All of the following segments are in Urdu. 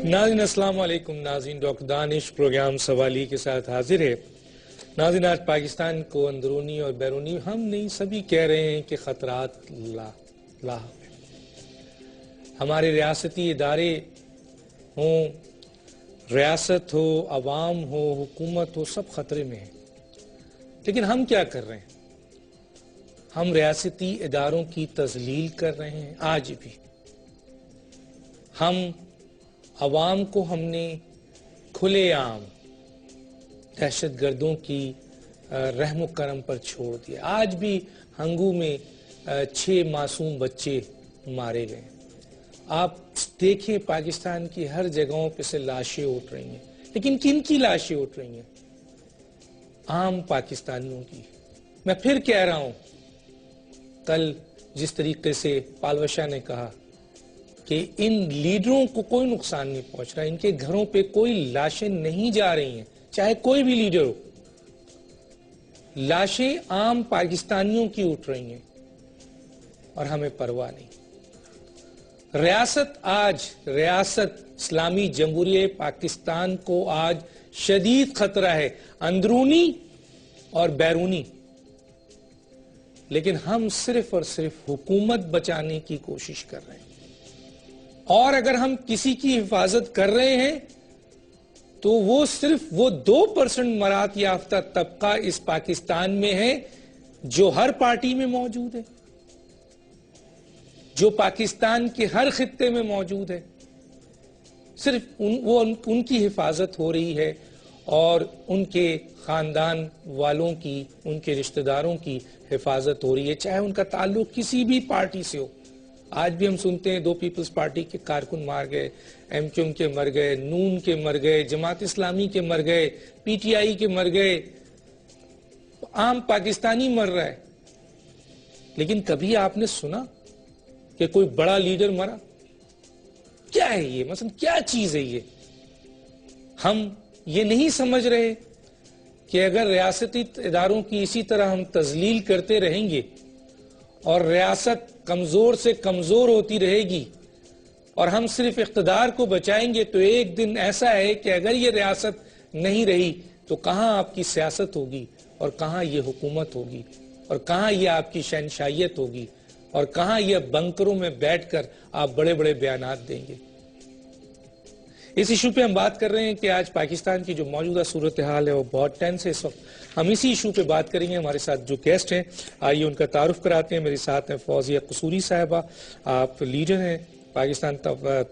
ناظرین السلام علیکم. ناظرین ڈاکٹر دانش پروگرام سوالی کے ساتھ حاضر ہے. ناظرین آج پاکستان کو اندرونی اور بیرونی ہم نہیں سبھی کہہ رہے ہیں کہ خطرات لاحق ہیں. ہمارے ریاستی ادارے ہوں، ریاست ہو، عوام ہو، حکومت ہو، سب خطرے میں ہیں. لیکن ہم کیا کر رہے ہیں؟ ہم ریاستی اداروں کی تذلیل کر رہے ہیں. آج بھی ہم عوام کو ہم نے کھلے عام دہشت گردوں کی رحم و کرم پر چھوڑ دیا. آج بھی ہنگو میں 6 معصوم بچے مارے گئے. آپ دیکھیں پاکستان کی ہر جگہوں پہ سے لاشیں اٹھ رہی ہیں. لیکن کن کی لاشیں اٹھ رہی ہیں؟ عام پاکستانیوں کی. میں پھر کہہ رہا ہوں، کل جس طریقے سے پالوشا نے کہا کہ ان لیڈروں کو کوئی نقصان نہیں پہنچ رہا، ان کے گھروں پہ کوئی لاشیں نہیں جا رہی ہیں، چاہے کوئی بھی لیڈر ہو. لاشیں عام پاکستانیوں کی اٹھ رہی ہیں اور ہمیں پرواہ نہیں. ریاست اسلامی جمہوریہ پاکستان کو آج شدید خطرہ ہے، اندرونی اور بیرونی. لیکن ہم صرف اور صرف حکومت بچانے کی کوشش کر رہے ہیں. اور اگر ہم کسی کی حفاظت کر رہے ہیں تو وہ صرف وہ 2% مراد یافتہ طبقہ اس پاکستان میں ہے جو ہر پارٹی میں موجود ہے، جو پاکستان کے ہر خطے میں موجود ہے. صرف ان کی حفاظت ہو رہی ہے اور ان کے خاندان والوں کی، ان کے رشتہ داروں کی حفاظت ہو رہی ہے، چاہے ان کا تعلق کسی بھی پارٹی سے ہو. آج بھی ہم سنتے ہیں 2 پیپلز پارٹی کے کارکن مار گئے، ایم کیو ایم کے مر گئے، نون کے مر گئے، جماعت اسلامی کے مر گئے، پی ٹی آئی کے مر گئے. عام پاکستانی مر رہا ہے. لیکن کبھی آپ نے سنا کہ کوئی بڑا لیڈر مرا؟ کیا ہے یہ؟ مثلا کیا چیز ہے یہ؟ ہم یہ نہیں سمجھ رہے کہ اگر ریاستی اداروں کی اسی طرح ہم تذلیل کرتے رہیں گے اور ریاست کمزور سے کمزور ہوتی رہے گی اور ہم صرف اقتدار کو بچائیں گے، تو ایک دن ایسا ہے کہ اگر یہ ریاست نہیں رہی تو کہاں آپ کی سیاست ہوگی، اور کہاں یہ حکومت ہوگی، اور کہاں یہ آپ کی شہنشاہیت ہوگی، اور کہاں یہ بنکروں میں بیٹھ کر آپ بڑے بڑے بیانات دیں گے. اس ایشو پہ ہم بات کر رہے ہیں کہ آج پاکستان کی جو موجودہ صورتحال ہے وہ بہت ٹینس ہے. اس وقت ہم اسی ایشو پہ بات کریں گے. ہمارے ساتھ جو گیسٹ ہیں آئیے ان کا تعارف کراتے ہیں. میرے ساتھ ہیں فوزیہ قصوری صاحبہ، آپ لیڈر ہیں پاکستان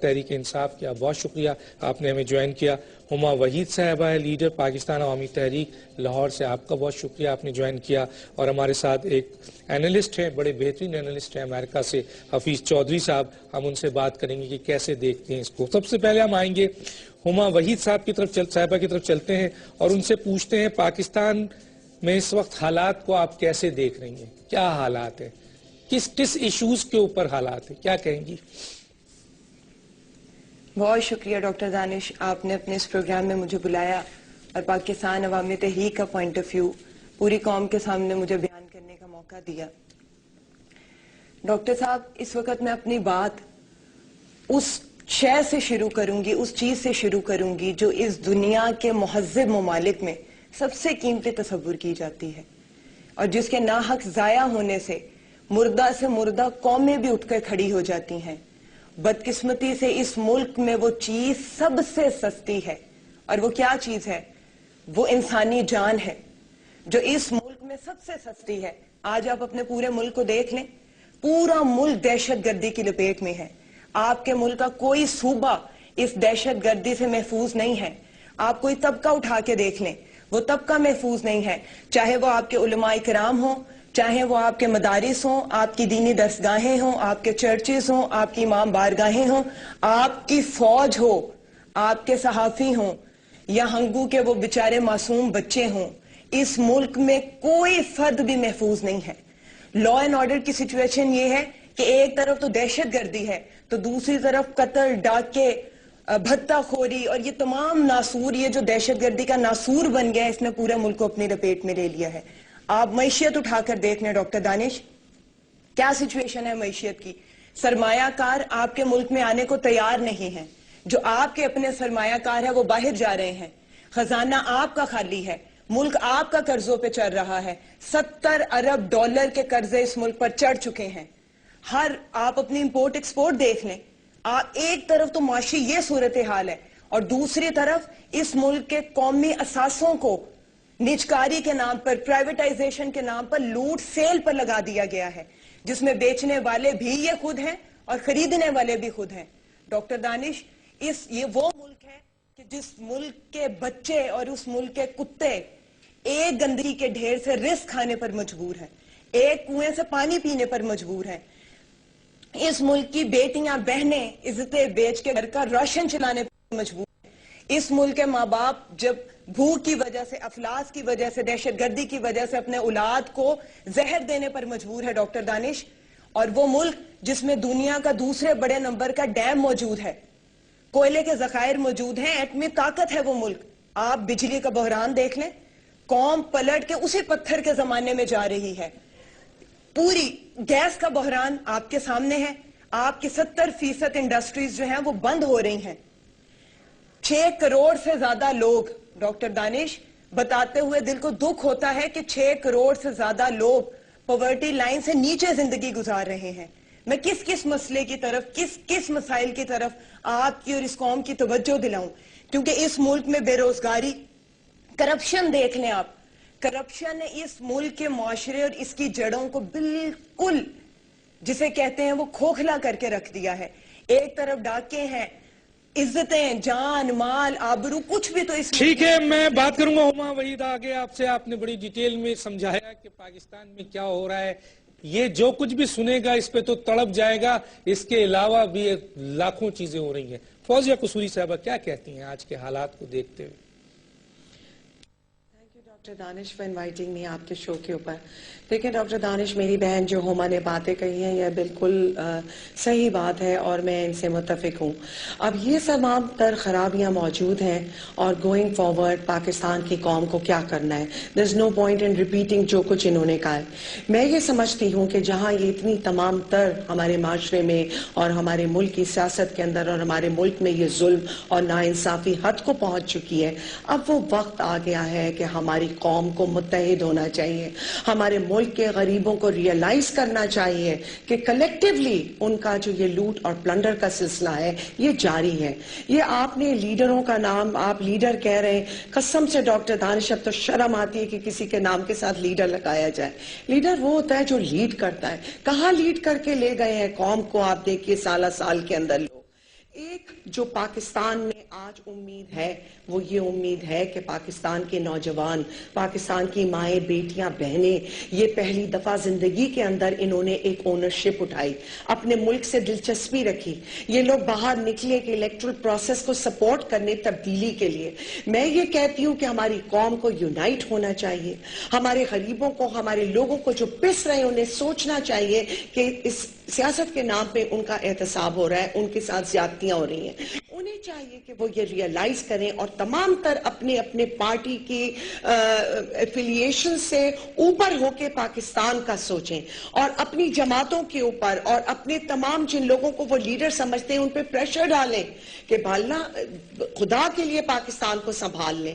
تحریک انصاف کی، آپ بہت شکریہ آپ نے ہمیں جوائن کیا. ہما وحید صاحبہ ہے لیڈر پاکستان عوامی تحریک لاہور سے، آپ کا بہت شکریہ آپ نے جوائن کیا. اور ہمارے ساتھ ایک اینالسٹ ہیں، بڑے بہترین اینالسٹ ہیں امریکہ سے، حفیظ چودھری صاحب. ہم ان سے بات کریں گے کہ کیسے دیکھتے ہیں اس کو. سب سے پہلے ہم آئیں گے ہما وحید صاحب کی طرف، صاحبہ کی طرف چلتے ہیں اور ان سے پوچھتے ہیں پاکستان میں اس وقت حالات کو آپ کیسے دیکھ رہی ہیں؟ کیا حالات ہیں؟ کس ایشوز کے اوپر حالات ہیں؟ کیا کہیں گی؟ بہت شکریہ ڈاکٹر دانش، آپ نے اپنے اس پروگرام میں مجھے بلایا اور پاکستان عوامی تحریک کا پوائنٹ آف ویو پوری قوم کے سامنے مجھے بیان کرنے کا موقع دیا. ڈاکٹر صاحب، اس وقت میں اپنی بات اس شے سے شروع کروں گی، اس چیز سے شروع کروں گی جو اس دنیا کے مہذب ممالک میں سب سے قیمتی تصور کی جاتی ہے، اور جس کے ناحق ضائع ہونے سے مردہ سے مردہ قومیں بھی اٹھ کر کھڑی ہو جاتی ہیں. بدقسمتی سے اس ملک میں وہ چیز سب سے سستی ہے، اور وہ کیا چیز ہے؟ وہ انسانی جان ہے جو اس ملک میں سب سے سستی ہے. آج آپ اپنے پورے ملک کو دیکھ لیں، پورا ملک دہشت گردی کی لپیٹ میں ہے. آپ کے ملک کا کوئی صوبہ اس دہشت گردی سے محفوظ نہیں ہے. آپ کوئی طبقہ اٹھا کے دیکھ لیں، وہ طبقہ محفوظ نہیں ہے، چاہے وہ آپ کے علماء کرام ہوں، چاہے وہ آپ کے مدارس ہوں، آپ کی دینی درسگاہیں ہوں، آپ کے چرچز ہوں، آپ کی امام بارگاہیں ہوں، آپ کی فوج ہو، آپ کے صحافی ہوں، یا ہنگو کے وہ بیچارے معصوم بچے ہوں. اس ملک میں کوئی فرد بھی محفوظ نہیں ہے. لا اینڈ آرڈر کی سچویشن یہ ہے کہ ایک طرف تو دہشت گردی ہے تو دوسری طرف قتل، ڈاکے، بھتہ خوری اور یہ تمام ناسور، یہ جو دہشت گردی کا ناسور بن گیا ہے، اس نے پورے ملک کو اپنی لپیٹ میں لے لیا ہے. آپ معیشت اٹھا کر دیکھ لیں ڈاکٹر دانش، کیا سچویشن ہے معیشت کی. سرمایہ کار آپ کے ملک میں آنے کو تیار نہیں ہیں. جو آپ کے اپنے سرمایہ کار ہے وہ باہر جا رہے ہیں، خزانہ آپ کا خالی ہے، ملک آپ کا قرضوں پہ چل رہا ہے، 70 ارب ڈالر کے قرضے اس ملک پر چڑھ چکے ہیں۔ آپ اپنی امپورٹ ایکسپورٹ دیکھ لیں، ایک طرف تو معاشی یہ صورتحال ہے اور دوسری طرف اس ملک کے قومی اثاثوں کو نجکاری کے نام پر، پرائیویٹائزیشن کے نام پر، لوٹ سیل پر لگا دیا گیا ہے، جس میں بیچنے والے بھی یہ خود ہیں اور خریدنے والے بھی خود ہیں۔ ڈاکٹر دانش، یہ وہ ملک ہے کہ جس ملک کے بچے اور اس ملک کے کتے ایک گندگی کے ڈھیر سے رزق کھانے پر مجبور ہیں، ایک کنویں سے پانی پینے پر مجبور ہیں۔ اس ملک کی بیٹیاں بہنیں عزتیں بیچ کے گھر کا راشن چلانے پر مجبور ہیں۔ اس ملک کے ماں باپ جب بھوک کی وجہ سے، افلاس کی وجہ سے، دہشت گردی کی وجہ سے اپنے اولاد کو زہر دینے پر مجبور ہے ڈاکٹر دانش، اور وہ ملک جس میں دنیا کا دوسرے بڑے نمبر کا ڈیم موجود ہے، کوئلے کے ذخائر موجود ہیں، ایٹمی طاقت ہے وہ ملک۔ آپ بجلی کا بحران دیکھ لیں، قوم پلٹ کے اسی پتھر کے زمانے میں جا رہی ہے۔ پوری گیس کا بحران آپ کے سامنے ہے، آپ کی 70% انڈسٹریز جو ہیں وہ بند ہو رہی ہیں۔ 6 کروڑ سے زیادہ لوگ، ڈاکٹر دانش، بتاتے ہوئے دل کو دکھ ہوتا ہے کہ 6 کروڑ سے زیادہ لوگ پاورٹی لائن سے نیچے زندگی گزار رہے ہیں۔ میں کس مسئلے کی طرف، کس مسائل کی طرف آپ کی اور اس قوم کی توجہ دلاؤں، کیونکہ اس ملک میں بے روزگاری، کرپشن دیکھ لیں آپ، کرپشن نے اس ملک کے معاشرے اور اس کی جڑوں کو بالکل جسے کہتے ہیں وہ کھوکھلا کر کے رکھ دیا ہے۔ ایک طرف ڈاکے ہیں، عزتیں، جان، مال، آبرو، کچھ بھی تو اس ٹھیک ہے، میں بات کروں گا ہما وحید آگے آپ سے۔ آپ نے بڑی ڈیٹیل میں سمجھایا کہ پاکستان میں کیا ہو رہا ہے، یہ جو کچھ بھی سنے گا اس پہ تو تڑپ جائے گا، اس کے علاوہ بھی لاکھوں چیزیں ہو رہی ہیں۔ فوزیہ قصوری صاحبہ کیا کہتی ہیں آج کے حالات کو دیکھتے ہوئے؟ Doctor Danish for inviting me آپ کے شو کے اوپر۔ دیکھیں ڈاکٹر دانش، میری بہن جو ہما نے باتیں کہی ہیں یہ بالکل صحیح بات ہے اور میں ان سے متفق ہوں۔ اب یہ تمام تر خرابیاں موجود ہیں اور گوئنگ فارورڈ پاکستان کی قوم کو کیا کرنا ہے، دیر از نو پوائنٹ ان ریپیٹنگ جو کچھ انہوں نے کہا ہے۔ میں یہ سمجھتی ہوں کہ جہاں یہ اتنی تمام تر ہمارے معاشرے میں اور ہمارے ملک کی سیاست کے اندر اور ہمارے ملک میں یہ ظلم اور ناانصافی حد کو پہنچ چکی ہے، اب وہ وقت آ گیا ہے کہ ہماری قوم کو متحد ہونا چاہیے، ہمارے ملک کے غریبوں کو ریئلائز کرنا چاہیے کہ کلیکٹیولی ان کا جو یہ لوٹ اور پلنڈر کا سلسلہ ہے یہ جاری ہے۔ یہ آپ نے لیڈروں کا نام، آپ لیڈر کہہ رہے ہیں، قسم سے ڈاکٹر دانش اب تو شرم آتی ہے کہ کسی کے نام کے ساتھ لیڈر لگایا جائے۔ لیڈر وہ ہوتا ہے جو لیڈ کرتا ہے۔ کہاں لیڈ کر کے لے گئے ہیں قوم کو، آپ دیکھیے سالہ سال کے اندر لوگ۔ ایک جو پاکستان میں آج امید ہے وہ یہ امید ہے کہ پاکستان کے نوجوان، پاکستان کی مائیں، بیٹیاں، بہنیں، یہ پہلی دفعہ زندگی کے اندر انہوں نے ایک اونرشپ اٹھائی، اپنے ملک سے دلچسپی رکھی، یہ لوگ باہر نکلے کہ الیکٹرل پروسیس کو سپورٹ کرنے تبدیلی کے لیے۔ میں یہ کہتی ہوں کہ ہماری قوم کو یونائٹ ہونا چاہیے، ہمارے غریبوں کو، ہمارے لوگوں کو جو پس رہے ہیں انہیں سوچنا چاہیے کہ اس سیاست کے نام پہ ان کا احتساب ہو رہا ہے، ان کے ساتھ زیادتیاں ہو رہی ہیں۔ انہیں چاہیے کہ وہ یہ ریئلائز کریں اور تمام تر اپنے پارٹی کی ایفیلیشن سے اوپر ہو کے پاکستان کا سوچیں اور اپنی جماعتوں کے اوپر اور اپنے تمام جن لوگوں کو وہ لیڈر سمجھتے ہیں ان پہ پریشر ڈالیں کہ بھالنا خدا کے لیے پاکستان کو سنبھال لیں۔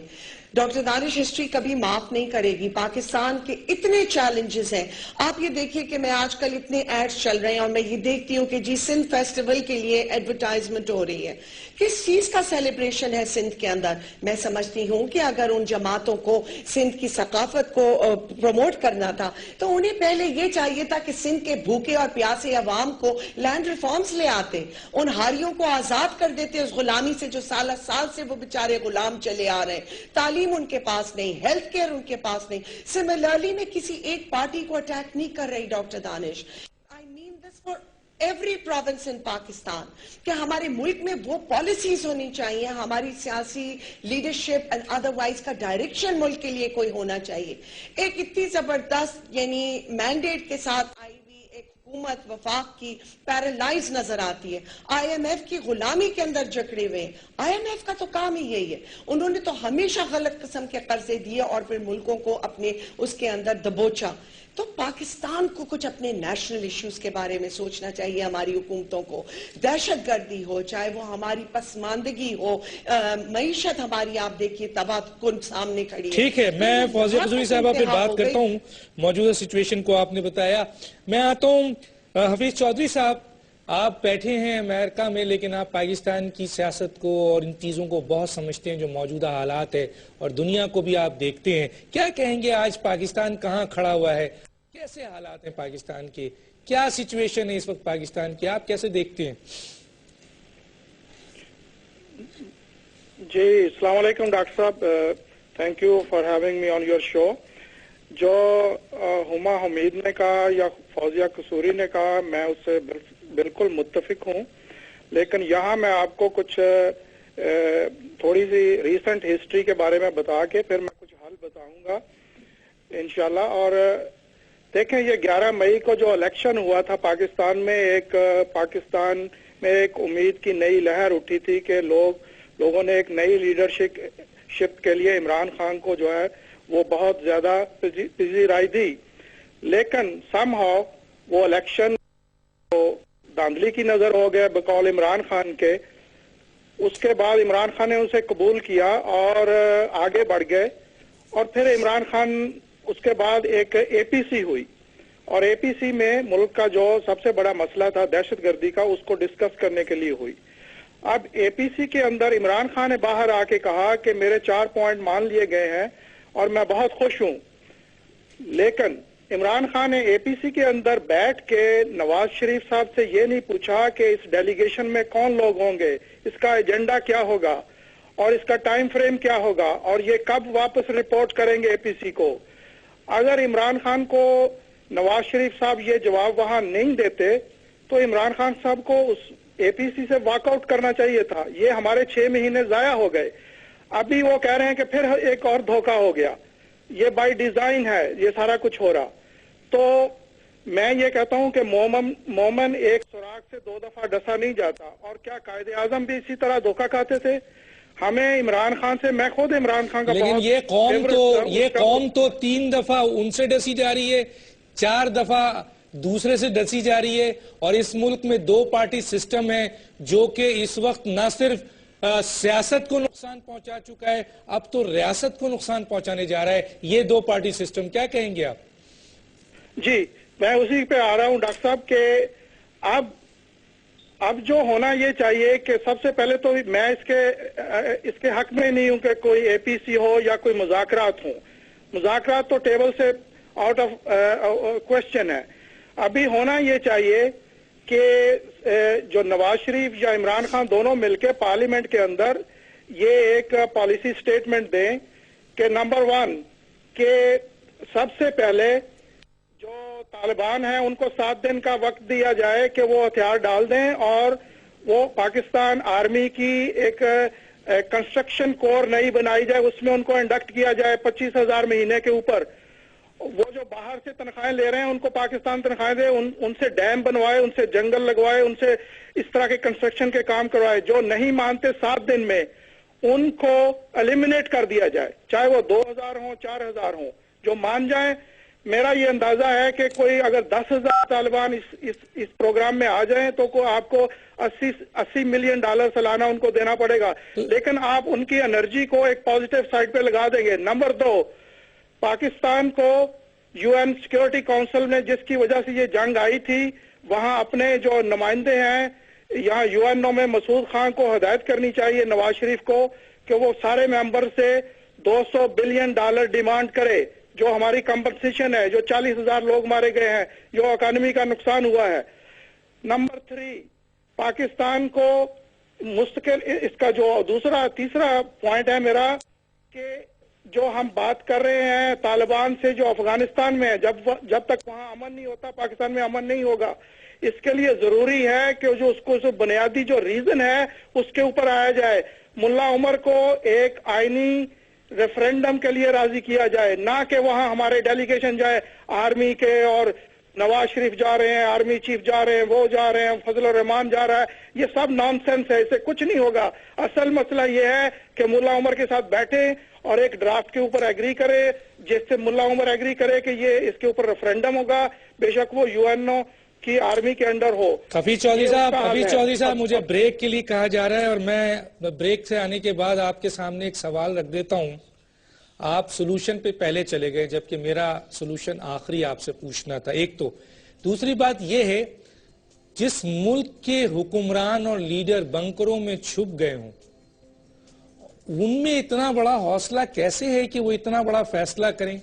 ڈاکٹر دانش، ہسٹری کبھی معاف نہیں کرے گی، پاکستان کے اتنے چیلنجز ہیں۔ آپ یہ دیکھیے کہ میں آج کل اتنے ایڈز چل رہے ہیں اور میں یہ دیکھتی ہوں کہ جی سندھ فیسٹیول کے لیے ایڈورٹائزمنٹ ہو رہی ہے، کس چیز کا سیلیبریشن ہے سندھ کے اندر؟ میں سمجھتی ہوں کہ اگر ان جماعتوں کو سندھ کی ثقافت کو پروموٹ کرنا تھا تو انہیں پہلے یہ چاہیے تھا کہ سندھ کے بھوکے اور پیاسے عوام کو لینڈ ریفارمز لے آتے، ان ہاریوں کو آزاد کر دیتے اس غلامی سے جو سالہ سال سے وہ بیچارے غلام چلے آ رہے ہیں۔ تعلیم ان کے پاس نہیں، ہیلتھ کیئر ان کے پاس نہیں۔ سملرلی میں کسی ایک پارٹی کو اٹیک نہیں کر رہی doctor Danish, I mean this for every province in Pakistan, کہ ہمارے ملک میں وہ پالیسیز ہونی چاہیے، ہماری سیاسی لیڈرشپ and otherwise کا ڈائریکشن ملک کے لیے کوئی ہونا چاہیے۔ ایک اتنی زبردست یعنی مینڈیٹ کے ساتھ آئی ہوئی ایک حکومت وفاق کی پیرالائز نظر آتی ہے، آئی ایم ایف کی غلامی کے اندر جکڑے ہوئے ہیں۔ آئی ایم ایف کا تو کام ہی یہی ہے، انہوں نے تو ہمیشہ غلط قسم کے قرضے دیے اور پھر ملکوں کو اپنے اس کے اندر دبوچا۔ تو پاکستان کو کچھ اپنے نیشنل ایشوز کے بارے میں سوچنا چاہیے، ہماری حکومتوں کو. دہشت گردی ہو، چاہے وہ ہماری پسماندگی ہو، معیشت ہماری آپ دیکھیے تباہ کن سامنے کھڑی ہے. ٹھیک ہے، میں فوزیہ قصوری صاحبہ پہ بات کرتا ہوں. موجودہ سچویشن کو آپ نے بتایا. میں آتا ہوں حفیظ چودھری صاحب. آپ بیٹھے ہیں امریکہ میں، لیکن آپ پاکستان کی سیاست کو اور ان چیزوں کو بہت سمجھتے ہیں جو موجودہ حالات ہے، اور دنیا کو بھی آپ دیکھتے ہیں. کیا کہیں گے آج پاکستان کہاں کھڑا ہوا ہے؟ کیسے حالات ہیں پاکستان کے؟ کیا سچویشن ہے اس وقت پاکستان کی؟ آپ کیسے دیکھتے ہیں؟ جی السلام علیکم ڈاکٹر صاحب، thank you for having me on your show. جو ہما حمید نے کہا یا فوزیہ قصوری نے کہا، میں اس سے بالکل متفق ہوں. لیکن یہاں میں آپ کو کچھ تھوڑی سی ریسنٹ ہسٹری کے بارے میں بتا کے پھر میں کچھ حل بتاؤں گا انشاءاللہ. اور دیکھیں، یہ 11 مئی کو جو الیکشن ہوا تھا پاکستان میں، پاکستان میں ایک امید کی نئی لہر اٹھی تھی کہ لوگوں نے ایک نئی لیڈرشپ کے لیے عمران خان کو جو ہے وہ بہت زیادہ پذیرائی دی. لیکن سم ہاؤ وہ الیکشن دھاندلی کی نظر ہو گیا بقول عمران خان کے. اس کے بعد عمران خان نے اسے قبول کیا اور آگے بڑھ گئے. اور پھر عمران خان اس کے بعد ایک اے پی سی ہوئی، اور اے پی سی میں ملک کا جو سب سے بڑا مسئلہ تھا دہشت گردی کا، اس کو ڈسکس کرنے کے لیے ہوئی. اب اے پی سی کے اندر عمران خان نے باہر آ کے کہا کہ میرے 4 پوائنٹ مان لیے گئے ہیں اور میں بہت خوش ہوں. لیکن عمران خان نے اے پی سی کے اندر بیٹھ کے نواز شریف صاحب سے یہ نہیں پوچھا کہ اس ڈیلیگیشن میں کون لوگ ہوں گے، اس کا ایجنڈا کیا ہوگا اور اس کا ٹائم فریم کیا ہوگا اور یہ کب واپس رپورٹ کریں گے اے پی سی کو. اگر عمران خان کو نواز شریف صاحب یہ جواب وہاں نہیں دیتے تو عمران خان صاحب کو اس اے پی سی سے واک آؤٹ کرنا چاہیے تھا. یہ ہمارے 6 مہینے ضائع ہو گئے. ابھی وہ کہہ رہے ہیں کہ پھر ایک اور دھوکہ ہو گیا. یہ بائی ڈیزائن ہے یہ سارا کچھ ہو رہا. تو میں یہ کہتا ہوں کہ مومن ایک سوراخ سے 2 دفعہ ڈسا نہیں جاتا. اور کیا قائد اعظم بھی اسی طرح دھوکہ کھاتے تھے؟ ہمیں عمران خان سے، میں خود عمران خان کا لیکن یہ قوم تو 3 دفعہ ان سے ڈسی جا رہی ہے، 4 دفعہ دوسرے سے ڈسی جا رہی ہے. اور اس ملک میں 2 پارٹی سسٹم ہے جو کہ اس وقت نہ صرف سیاست کو نقصان پہنچا چکا ہے، اب تو ریاست کو نقصان پہنچانے جا رہا ہے. یہ 2 پارٹی سسٹم، کیا کہیں گے آپ؟ جی میں اسی پہ آ رہا ہوں ڈاکٹر صاحب کہ اب جو ہونا یہ چاہیے کہ سب سے پہلے تو میں اس کے حق میں نہیں ہوں کہ کوئی اے پی سی ہو یا کوئی مذاکرات ہوں. مذاکرات تو ٹیبل سے آؤٹ آف کوشچن ہے. ابھی ہونا یہ چاہیے کہ جو نواز شریف یا عمران خان دونوں مل کے پارلیمنٹ کے اندر یہ ایک پالیسی سٹیٹمنٹ دیں کہ نمبر 1 کہ سب سے پہلے جو طالبان ہیں ان کو 7 دن کا وقت دیا جائے کہ وہ ہتھیار ڈال دیں اور وہ پاکستان آرمی کی ایک کنسٹرکشن کور نئی بنائی جائے، اس میں ان کو انڈکٹ کیا جائے 25,000 مہینے کے اوپر. وہ جو باہر سے تنخواہیں لے رہے ہیں ان کو پاکستان تنخواہیں دے، ان سے ڈیم بنوائے، ان سے جنگل لگوائے، ان سے اس طرح کے کنسٹرکشن کے کام کروائے. جو نہیں مانتے 7 دن میں ان کو ایلیمنیٹ کر دیا جائے، چاہے وہ 2,000 ہوں 4,000 ہوں. جو مان جائیں، میرا یہ اندازہ ہے کہ کوئی اگر 10,000 طالبان اس پروگرام میں آ جائیں تو آپ کو $80 ملین سالانہ ان کو دینا پڑے گا. لیکن آپ ان کی انرجی کو ایک پازیٹیو سائڈ پہ لگا دیں گے. نمبر 2، پاکستان کو یو این سیکیورٹی کونسل نے جس کی وجہ سے یہ جنگ آئی تھی، وہاں اپنے جو نمائندے ہیں یہاں یو این او میں مسعود خان کو ہدایت کرنی چاہیے نواز شریف کو کہ وہ سارے ممبر سے $200 بلین ڈیمانڈ کرے جو ہماری کمپنسیشن ہے، جو 40,000 لوگ مارے گئے ہیں، جو اکانومی کا نقصان ہوا ہے. نمبر 3، پاکستان کو مستقل، اس کا جو تیسرا پوائنٹ ہے میرا کہ جو ہم بات کر رہے ہیں طالبان سے جو افغانستان میں ہے، جب تک وہاں امن نہیں ہوتا پاکستان میں امن نہیں ہوگا. اس کے لیے ضروری ہے کہ جو اس کو بنیادی جو ریزن ہے اس کے اوپر آیا جائے. ملا عمر کو ایک آئینی ریفرینڈم کے لیے راضی کیا جائے، نہ کہ وہاں ہمارے ڈیلیگیشن جائے آرمی کے اور نواز شریف جا رہے ہیں, آرمی چیف جا رہے ہیں, وہ جا رہے ہیں, فضل الرحمان جا رہا ہے, یہ سب نان سینس ہے, اسے کچھ نہیں ہوگا. اصل مسئلہ یہ ہے کہ ملا عمر کے ساتھ بیٹھے اور ایک ڈرافٹ کے اوپر ایگری کرے, جس سے ملا عمر ایگری کرے کہ یہ اس کے اوپر ریفرینڈم ہوگا, بے شک وہ UNO کی آرمی کے انڈر ہو. حفیظ چودھری صاحب مجھے بریک کے لیے کہا جا رہا ہے, اور میں بریک سے آنے کے بعد آپ کے سامنے ایک سوال رکھ دیتا ہوں. آپ سولوشن پہ پہلے چلے گئے جبکہ میرا سولوشن آخری آپ سے پوچھنا تھا. ایک تو دوسری بات یہ ہے, جس ملک کے حکمران اور لیڈر بنکروں میں چھپ گئے ہوں, ان میں اتنا بڑا حوصلہ کیسے ہے کہ وہ اتنا بڑا فیصلہ کریں؟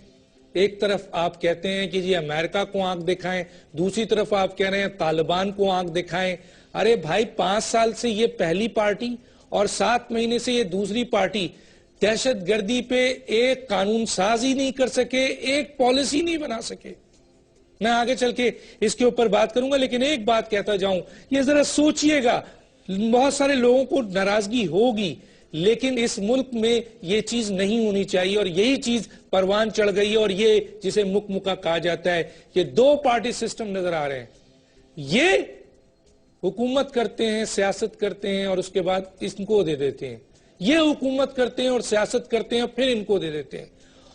ایک طرف آپ کہتے ہیں کہ جی امریکہ کو آنکھ دکھائیں, دوسری طرف آپ کہہ رہے ہیں طالبان کو آنکھ دکھائیں. ارے بھائی 5 سال سے یہ پہلی پارٹی اور 7 مہینے سے یہ دوسری پارٹی دہشت گردی پہ ایک قانون سازی نہیں کر سکے, ایک پالیسی نہیں بنا سکے. میں آگے چل کے اس کے اوپر بات کروں گا, لیکن ایک بات کہتا جاؤں, یہ ذرا سوچئے گا, بہت سارے لوگوں کو ناراضگی ہوگی, لیکن اس ملک میں یہ چیز نہیں ہونی چاہیے, اور یہی چیز پروان چڑھ گئی ہے. اور یہ جسے مکہ کہا جاتا ہے کہ 2 پارٹی سسٹم نظر آ رہے ہیں. یہ حکومت کرتے ہیں, سیاست کرتے ہیں, اور اس کے بعد ان کو دے دیتے ہیں. یہ حکومت کرتے ہیں اور سیاست کرتے ہیں اور پھر ان کو دے دیتے ہیں,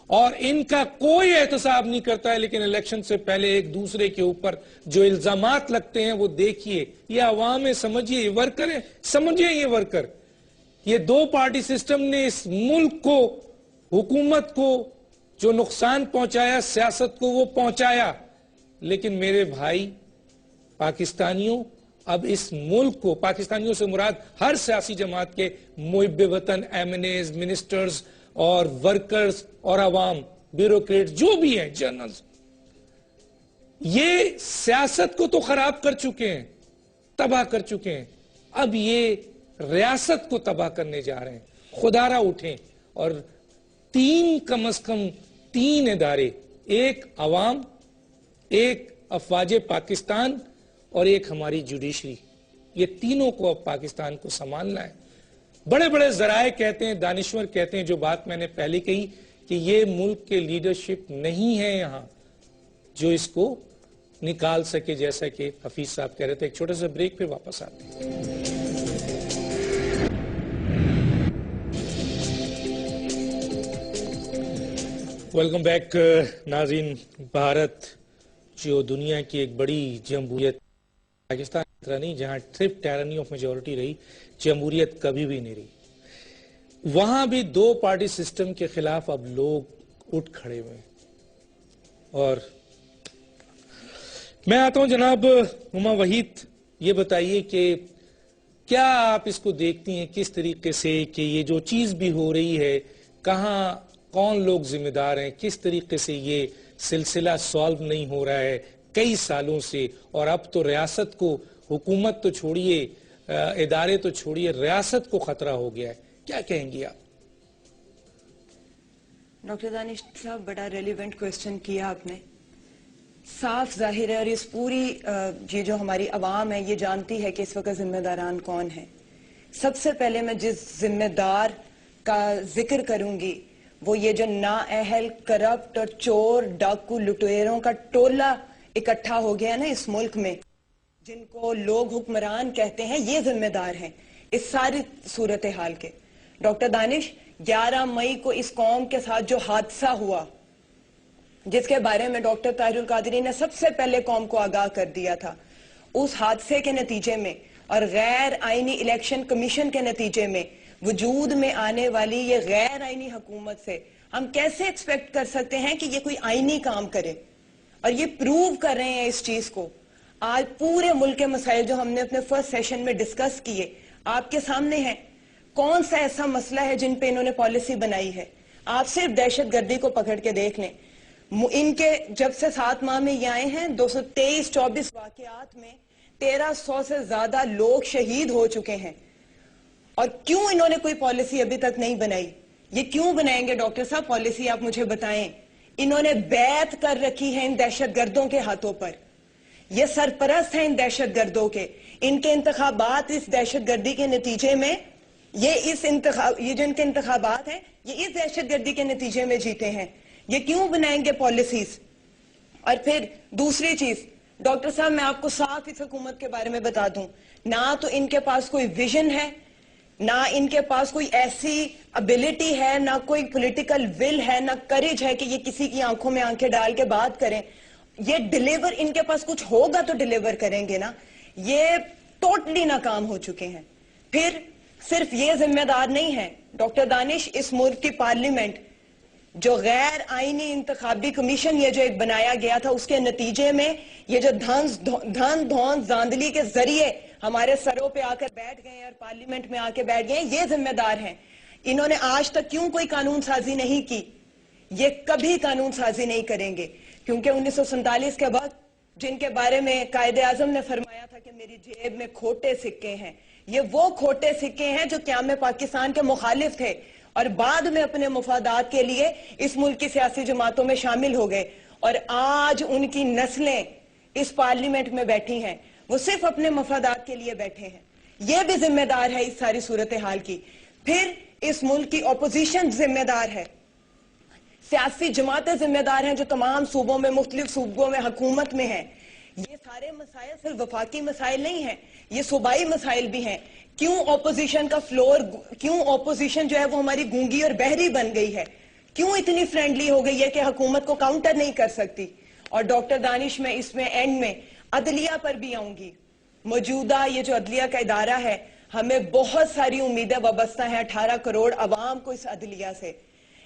اور ان کا کوئی احتساب نہیں کرتا ہے. لیکن الیکشن سے پہلے ایک دوسرے کے اوپر جو الزامات لگتے ہیں وہ دیکھیے. یہ عوام ہے, سمجھیے, یہ ورکر ہے, سمجھیے یہ ورکر. یہ 2 پارٹی سسٹم نے اس ملک کو, حکومت کو جو نقصان پہنچایا, سیاست کو وہ پہنچایا. لیکن میرے بھائی پاکستانیوں, اب اس ملک کو, پاکستانیوں سے مراد ہر سیاسی جماعت کے محب وطن, MNAs, منسٹرز اور ورکرز اور عوام, بیوروکریٹ جو بھی ہیں, جرنلز, یہ سیاست کو تو خراب کر چکے ہیں, تباہ کر چکے ہیں. اب یہ ریاست کو تباہ کرنے جا رہے ہیں. خدارہ اٹھیں, اور 3 کم از کم 3 ادارے, ایک عوام, ایک افواج پاکستان اور ایک ہماری جوڈیشری, یہ تینوں کو اب پاکستان کو سنبھالنا ہے. بڑے بڑے ذرائع کہتے ہیں, دانشور کہتے ہیں جو بات میں نے پہلے کہی کہ یہ ملک کے لیڈرشپ نہیں ہے یہاں جو اس کو نکال سکے, جیسا کہ حفیظ صاحب کہہ رہے تھے. ایک چھوٹے سے بریک پہ واپس آتے ہیں. ویلکم بیک ناظرین. بھارت جو دنیا کی ایک بڑی جمہوریت, پاکستان کی طرح نہیں جہاں صرف ٹائرنی آف میجورٹی رہی, جمہوریت کبھی بھی نہیں رہی. وہاں بھی 2 پارٹی سسٹم کے خلاف اب لوگ اٹھ کھڑے ہوئے. اور میں آتا ہوں جناب ہما وحید, یہ بتائیے کہ کیا آپ اس کو دیکھتی ہیں کس طریقے سے کہ یہ جو چیز بھی ہو رہی ہے, کہاں کون لوگ ذمہ دار ہیں, کس طریقے سے یہ سلسلہ سالو نہیں ہو رہا ہے کئی سالوں سے, اور اب تو ریاست کو, حکومت تو چھوڑیے, ادارے تو چھوڑیے, ریاست کو خطرہ ہو گیا ہے. کیا کہیں گی آپ؟ ڈاکٹر دانش صاحب, بڑا ریلیونٹ کوسچن کیا آپ نے. صاف ظاہر ہے, اور اس پوری یہ جو ہماری عوام ہے یہ جانتی ہے کہ اس وقت ذمہ داران کون ہیں. سب سے پہلے میں جس ذمہ دار کا ذکر کروں گی وہ یہ جو نااہل, کرپٹ اور چور, ڈاکو, لٹیروں کا ٹولہ اکٹھا ہو گیا نا اس ملک میں, جن کو لوگ حکمران کہتے ہیں, یہ ذمہ دار ہیں اس ساری صورتحال کے. ڈاکٹر دانش, 11 مئی کو اس قوم کے ساتھ جو حادثہ ہوا, جس کے بارے میں ڈاکٹر طاہر القادری نے سب سے پہلے قوم کو آگاہ کر دیا تھا, اس حادثے کے نتیجے میں اور غیر آئینی الیکشن کمیشن کے نتیجے میں وجود میں آنے والی یہ غیر آئینی حکومت سے ہم کیسے ایکسپیکٹ کر سکتے ہیں کہ یہ کوئی آئینی کام کرے؟ اور یہ پروو کر رہے ہیں اس چیز کو. آج پورے ملک کے مسائل جو ہم نے اپنے فرسٹ سیشن میں ڈسکس کیے آپ کے سامنے ہیں. کون سا ایسا مسئلہ ہے جن پہ انہوں نے پالیسی بنائی ہے؟ آپ صرف دہشت گردی کو پکڑ کے دیکھ لیں. ان کے جب سے 7 ماہ میں یہ آئے ہیں 223-24 واقعات میں 1300 سے زیادہ لوگ شہید ہو چکے ہیں. اور کیوں انہوں نے کوئی پالیسی ابھی تک نہیں بنائی؟ یہ کیوں بنائیں گے ڈاکٹر صاحب پالیسی؟ آپ مجھے بتائیں. انہوں نے بیعت کر رکھی ہے ان دہشت گردوں کے ہاتھوں پر. یہ سرپرست ہیں ان دہشت گردوں کے. ان کے انتخابات اس دہشت گردی کے نتیجے میں یہ جو ان کے انتخابات ہیں یہ اس دہشت گردی کے نتیجے میں جیتے ہیں. یہ کیوں بنائیں گے پالیسیز؟ اور پھر دوسری چیز ڈاکٹر صاحب میں آپ کو صاف اس حکومت کے بارے میں بتا دوں, نہ تو ان کے پاس کوئی ویژن ہے, نہ ان کے پاس کوئی ایسی ابیلٹی ہے, نہ کوئی پولیٹیکل ول ہے, نہ کریج ہے کہ یہ کسی کی آنکھوں میں آنکھیں ڈال کے بات کریں. یہ ڈیلیور ان کے پاس کچھ ہوگا تو ڈیلیور کریں گے نا, یہ ٹوٹلی ناکام ہو چکے ہیں. پھر صرف یہ ذمہ دار نہیں ہے ڈاکٹر دانش, اس ملک کی پارلیمنٹ جو غیر آئینی انتخابی کمیشن یہ جو ایک بنایا گیا تھا, اس کے نتیجے میں یہ جو دھن دھون دھاندلی کے ذریعے ہمارے سروں پہ آ کر بیٹھ گئے اور پارلیمنٹ میں آ کے بیٹھ گئے, یہ ذمہ دار ہیں. انہوں نے آج تک کیوں کوئی قانون سازی نہیں کی؟ یہ کبھی قانون سازی نہیں کریں گے, کیونکہ 1947 کے وقت جن کے بارے میں قائد اعظم نے فرمایا تھا کہ میری جیب میں کھوٹے سکے ہیں, یہ وہ کھوٹے سکے ہیں جو قیام پاکستان کے مخالف تھے اور بعد میں اپنے مفادات کے لیے اس ملک کی سیاسی جماعتوں میں شامل ہو گئے, اور آج ان کی نسلیں اس پارلیمنٹ میں بیٹھی ہیں, وہ صرف اپنے مفادات کے لیے بیٹھے ہیں. یہ بھی ذمہ دار ہے اس ساری صورتحال کی. پھر اس ملک کی اپوزیشن ذمہ دار ہے, سیاسی جماعتیں ذمہ دار ہیں جو تمام صوبوں میں, مختلف صوبوں میں حکومت میں ہیں. یہ سارے مسائل صرف وفاقی مسائل نہیں ہیں, یہ صوبائی مسائل بھی ہیں. کیوں اپوزیشن کا فلور, کیوں اپوزیشن جو ہے وہ ہماری گونگی اور بہری بن گئی ہے, کیوں اتنی فرینڈلی ہو گئی ہے کہ حکومت کو کاؤنٹر نہیں کر سکتی؟ اور ڈاکٹر دانش میں اس میں اینڈ میں عدلیہ پر بھی آؤں گی. موجودہ یہ جو عدلیہ کا ادارہ ہے, ہمیں بہت ساری امیدیں وابستہ ہیں 18 کروڑ عوام کو اس عدلیہ سے,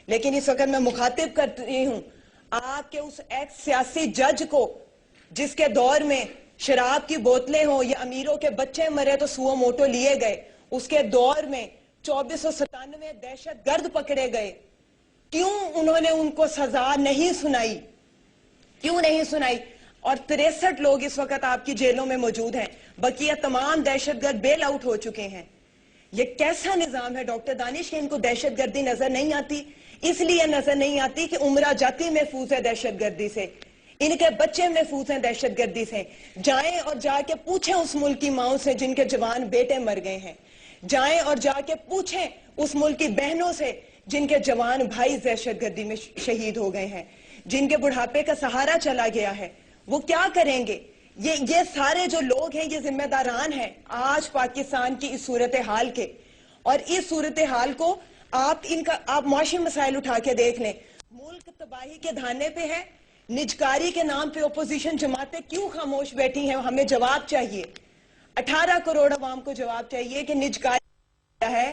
لیکن اس وقت میں مخاطب کرتی ہوں آپ کے اس ایکس سیاسی جج کو جس کے دور میں شراب کی بوتلیں ہوں یا امیروں کے بچے مرے تو سو موٹو لیے گئے, اس کے دور میں 2497 دہشت گرد پکڑے گئے, کیوں انہوں نے ان کو سزا نہیں سنائی؟ کیوں نہیں سنائی؟ اور 63 لوگ اس وقت آپ کی جیلوں میں موجود ہیں, بقیہ تمام دہشت گرد بیل آؤٹ ہو چکے ہیں. یہ کیسا نظام ہے ڈاکٹر دانش کہ ان کو دہشت گردی نظر نہیں آتی؟ اس لیے نظر نہیں آتی کہ عمرہ جاتی محفوظ ہے دہشت گردی سے, ان کے بچے محفوظ ہیں دہشت گردی سے. جائیں اور جا کے پوچھیں اس ملک کی ماؤں سے جن کے جوان بیٹے مر گئے ہیں, جائیں اور جا کے پوچھیں اس ملک کی بہنوں سے جن کے جوان بھائی دہشت گردی میں شہید ہو گئے ہیں, جن کے بڑھاپے کا سہارا چلا گیا ہے, وہ کیا کریں گے؟ یہ سارے جو لوگ ہیں یہ ذمہ داران ہیں آج پاکستان کی اس صورتحال کے. اور اس صورتحال کو آپ معاشی مسائل اٹھا کے دیکھ لیں, ملک تباہی کے دھانے پہ ہے, نجکاری کے نام پہ اپوزیشن جماعتیں کیوں خاموش بیٹھی ہیں؟ ہمیں جواب چاہیے, 18 کروڑ عوام کو جواب چاہیے کہ نجکاری ہے,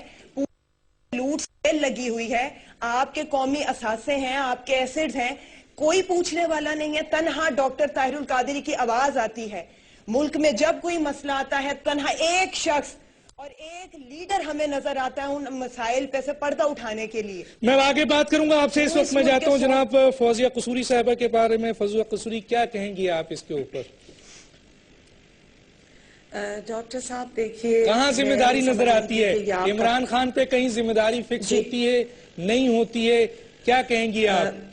لوٹ سیل لگی ہوئی ہے, آپ کے قومی اثاثے ہیں, آپ کے ایسڈز ہیں, کوئی پوچھنے والا نہیں ہے. تنہا ڈاکٹر طاہر القادری کی آواز آتی ہے ملک میں جب کوئی مسئلہ آتا ہے, تنہا ایک شخص اور ایک لیڈر ہمیں نظر آتا ہے ان مسائل پہ سے پردہ اٹھانے کے لیے. میں آگے بات کروں گا آپ سے, اس وقت میں جاتا ہوں جناب فوزیہ قصوری صاحبہ کے بارے میں. فوزیہ قصوری, کیا کہیں گی آپ اس کے اوپر؟ ڈاکٹر صاحب دیکھیے, کہاں ذمہ داری نظر آتی ہے؟ عمران خان پہ کہیں ذمہ داری فکس ہوتی ہے, نہیں ہوتی ہے, کیا کہیں گی آپ؟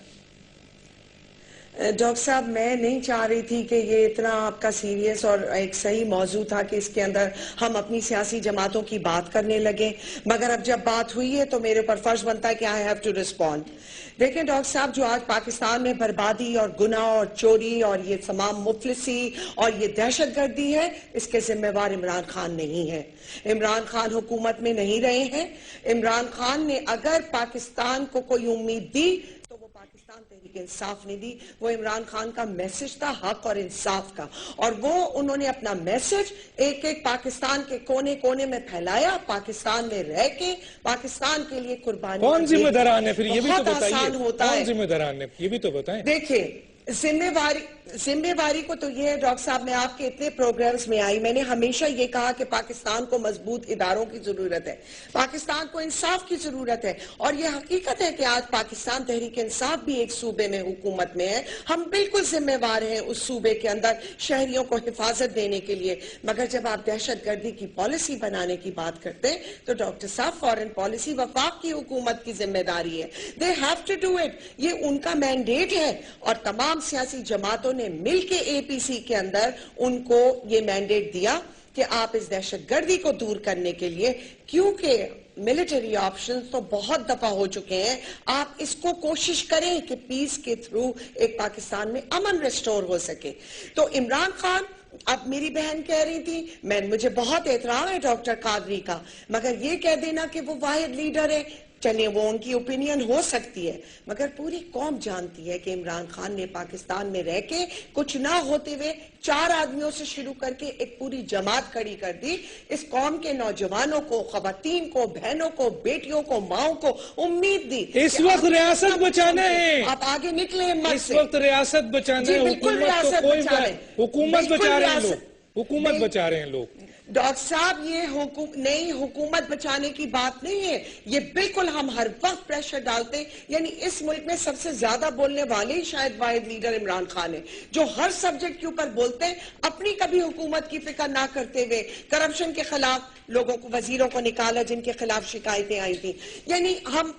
ڈاکٹر صاحب میں نہیں چاہ رہی تھی کہ یہ اتنا آپ کا سیریس اور ایک صحیح موضوع تھا کہ اس کے اندر ہم اپنی سیاسی جماعتوں کی بات کرنے لگے, مگر اب جب بات ہوئی ہے تو میرے پر فرض بنتا ہے کہ I have to respond. دیکھیں ڈاکٹر صاحب, جو آج پاکستان میں بربادی اور گناہ اور چوری اور یہ تمام مفلسی اور یہ دہشت گردی ہے, اس کے ذمہ وار عمران خان نہیں ہے. عمران خان حکومت میں نہیں رہے ہیں. عمران خان نے اگر پاکستان کو کوئی امید دی تو وہ پاکستان تحریک انصاف نے دی. وہ عمران خان کا میسج تھا حق اور انصاف کا, اور وہ انہوں نے اپنا میسج ایک ایک پاکستان کے کونے کونے میں پھیلایا, پاکستان میں رہ کے پاکستان کے لیے قربانی. کون ذمہ داران ہے پھر یہ بھی تو بتائیے؟ آسان ہوتا ہے. کون ذمہ داران ہے یہ بھی تو بتائیں. دیکھیں ذمہ داری کو تو یہ ہے ڈاکٹر صاحب, میں آپ کے اتنے پروگرامز میں آئی, میں نے ہمیشہ یہ کہا کہ پاکستان کو مضبوط اداروں کی ضرورت ہے, پاکستان کو انصاف کی ضرورت ہے. اور یہ حقیقت ہے کہ آج پاکستان تحریک انصاف بھی ایک صوبے میں حکومت میں ہے, ہم بالکل ذمہ وار ہیں اس صوبے کے اندر شہریوں کو حفاظت دینے کے لیے. مگر جب آپ دہشت گردی کی پالیسی بنانے کی بات کرتے ہیں تو ڈاکٹر صاحب فارن پالیسی وفاق کی حکومت کی ذمہ داری ہے. They have to do it, یہ ان کا مینڈیٹ ہے, اور تمام سیاسی جماعتوں نے مل کے اے پی سی کے اندر ان کو یہ مینڈیٹ دیا کہ آپ اس دہشت گردی کو دور کرنے کے لیے، کیونکہ ملٹری آپشنز تو بہت دفعہ ہو چکے ہیں، آپ اس کو کوشش کریں کہ پیس کے تھرو ایک پاکستان میں امن ریسٹور ہو سکے۔ تو عمران خان، اب میری بہن کہہ رہی تھی، مجھے بہت احترام ہے ڈاکٹر قادری کا، مگر یہ کہہ دینا کہ وہ واحد لیڈر ہے، چلیں وہ ان کی اوپینین ہو سکتی ہے، مگر پوری قوم جانتی ہے کہ عمران خان نے پاکستان میں رہ کے کچھ نہ ہوتے ہوئے 4 آدمیوں سے شروع کر کے ایک پوری جماعت کھڑی کر دی۔ اس قوم کے نوجوانوں کو، خواتین کو، بہنوں کو، بیٹیوں کو، ماؤں کو امید دی۔ اس وقت ریاست بچانا ہے، آپ آگے نکلیں ہمت سے۔ اس وقت ریاست بچانا ہے، حکومت بچا رہے ہیں لوگ، حکومت بچا رہے ہیں لوگ۔ ڈاکٹر صاحب، یہ نئی حکومت بچانے کی بات نہیں ہے، یہ بالکل ہم ہر وقت پریشر ڈالتے ہیں، یعنی اس ملک میں سب سے زیادہ بولنے والے ہی شاید واحد لیڈر عمران خان ہے، جو ہر سبجیکٹ کے اوپر بولتے ہیں، اپنی کبھی حکومت کی فکر نہ کرتے ہوئے، کرپشن کے خلاف لوگوں کو، وزیروں کو نکالا جن کے خلاف شکایتیں آئی تھیں، یعنی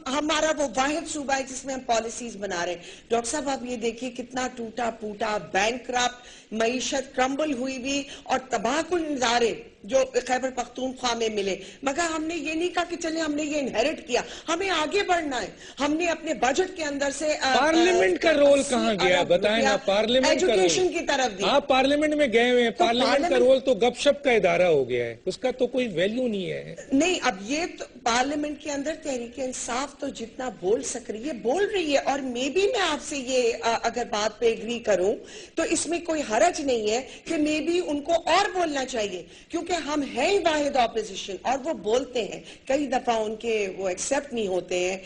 ہمارا وہ واحد صوبہ ہے جس میں ہم پالیسیز بنا رہے ہیں۔ ڈاکٹر صاحب آپ یہ دیکھیے کتنا ٹوٹا پوٹا، بینکرپٹ، معیشت کرمبل ہوئی بھی، اور تباہ کن نظارے جو خیبر پختونخوا میں ملے، مگر ہم نے یہ نہیں کہا کہ چلے ہم نے یہ انہیرٹ کیا، ہمیں آگے بڑھنا ہے۔ ہم نے اپنے بجٹ کے اندر سے پارلیمنٹ کا رول کہاں گیا بتائیں نا، پارلیمنٹ کا ایجوکیشن کی طرف دی۔ آپ پارلیمنٹ میں گئے ہوئے ہیں، پارلیمنٹ کا رول تو گپ شپ کا ادارہ ہو گیا ہے، اس کا تو کوئی ویلیو نہیں ہے۔ نہیں، اب یہ تو پارلیمنٹ کے اندر تحریک انصاف تو جتنا بول سک رہی ہے بول رہی ہے، اور میں آپ سے یہ اگر بات پہ ایگری کروں تو اس میں کوئی حرج نہیں ہے کہ ان کو اور بولنا چاہیے، کیونکہ ہم ہیں ہی واحد اپوزیشن، اور وہ بولتے ہیں، کئی دفعہ ان کے وہ ایکسپٹ نہیں ہوتے ہیں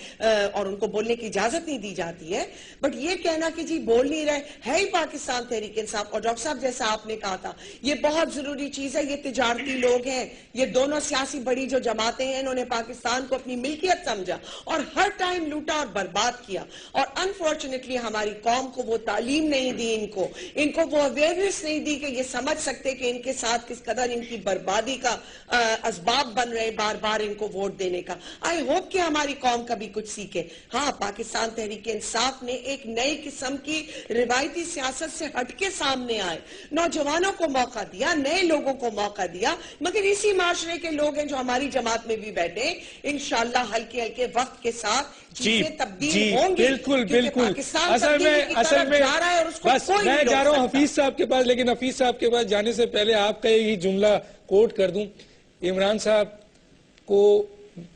اور ان کو بولنے کی اجازت نہیں دی جاتی ہے، بٹ یہ کہنا کہ جی بول نہیں رہے، ہے ہی پاکستان تحریک انصاف۔ اور ڈاکٹر صاحب جیسا آپ نے کہا تھا، یہ بہت ضروری چیز ہے، یہ تجارتی لوگ ہیں، یہ دونوں سیاسی بڑی جو جماعتیں ہیں، انہوں نے پاکستان کو اپنی ملکیت سمجھا اور ہر ٹائم لوٹا اور برباد کیا، اور انفارچونیٹلی ہماری قوم کو وہ تعلیم نہیں دی، ان کو وہ اویئرنس نہیں دی کہ یہ سمجھ سکتے کہ ان کے ساتھ کس قدر ان کی بربادی کا اسباب بن رہے بار بار ان کو ووٹ دینے کا۔ آئی ہوپ کہ ہماری قوم کبھی کچھ سیکھے۔ ہاں، پاکستان تحریک انصاف نے ایک نئی قسم کی روایتی سیاست سے ہٹ کے سامنے آئے، نوجوانوں کو موقع دیا، نئے لوگوں کو موقع دیا، مگر اسی معاشرے کے لوگ ہیں جو ہماری جماعت میں بھی بیٹھے ہیں، انشاءاللہ ہلکے ہلکے وقت کے ساتھ چیزیں تبدیل ہوں گی، بالکل کیونکہ پاکستان اصل تبدیلی کی طرف جا رہا ہے، اور اس کو بس کوئی میں نہیں جا رہا ہوں روک سکتا۔ حفیظ صاحب کے پاس، لیکن حفیظ صاحب کے پاس جانے سے پہلے آپ کا یہی جملہ کوٹ کر دوں۔ عمران صاحب کو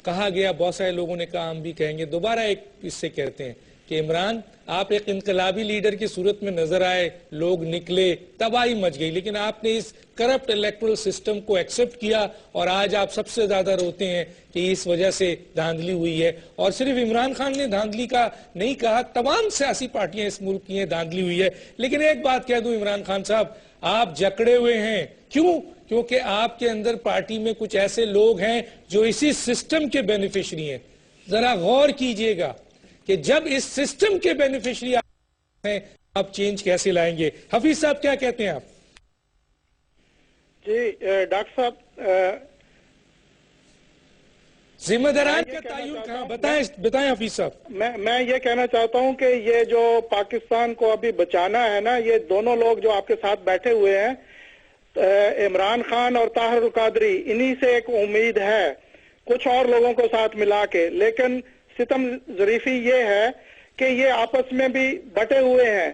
کہا گیا، بہت سارے لوگوں نے کہا، ہم بھی کہیں گے، دوبارہ ایک اس سے کہتے ہیں کہ عمران آپ ایک انقلابی لیڈر کی صورت میں نظر آئے، لوگ نکلے، تباہی مچ گئی، لیکن آپ نے اس کرپٹ الیکٹرل سسٹم کو ایکسپٹ کیا، اور آج آپ سب سے زیادہ روتے ہیں کہ اس وجہ سے دھاندلی ہوئی ہے۔ اور صرف عمران خان نے دھاندلی کا نہیں کہا، تمام سیاسی پارٹیاں اس ملک کی ہیں، دھاندلی ہوئی ہے۔ لیکن ایک بات کہہ دوں عمران خان صاحب، آپ جکڑے ہوئے ہیں، کیوں؟ کیونکہ آپ کے اندر پارٹی میں کچھ ایسے لوگ ہیں جو اسی سسٹم کے بینیفیشری ہیں۔ ذرا غور کیجئے گا کہ جب اس سسٹم کے بینیفیشری ہیں، آپ چینج کیسے لائیں گے؟ حفیظ صاحب کیا کہتے ہیں آپ؟ جی ڈاکٹر صاحب، ذمہ داران کا تعین کہاں؟ بتائیں حفیظ صاحب۔ میں یہ کہنا چاہتا ہوں کہ یہ جو پاکستان کو ابھی بچانا ہے نا، یہ دونوں لوگ جو آپ کے ساتھ بیٹھے ہوئے ہیں، عمران خان اور طاہر القادری، انہی سے ایک امید ہے، کچھ اور لوگوں کو ساتھ ملا کے، لیکن ستم ظریفی یہ ہے کہ یہ آپس میں بھی بٹے ہوئے ہیں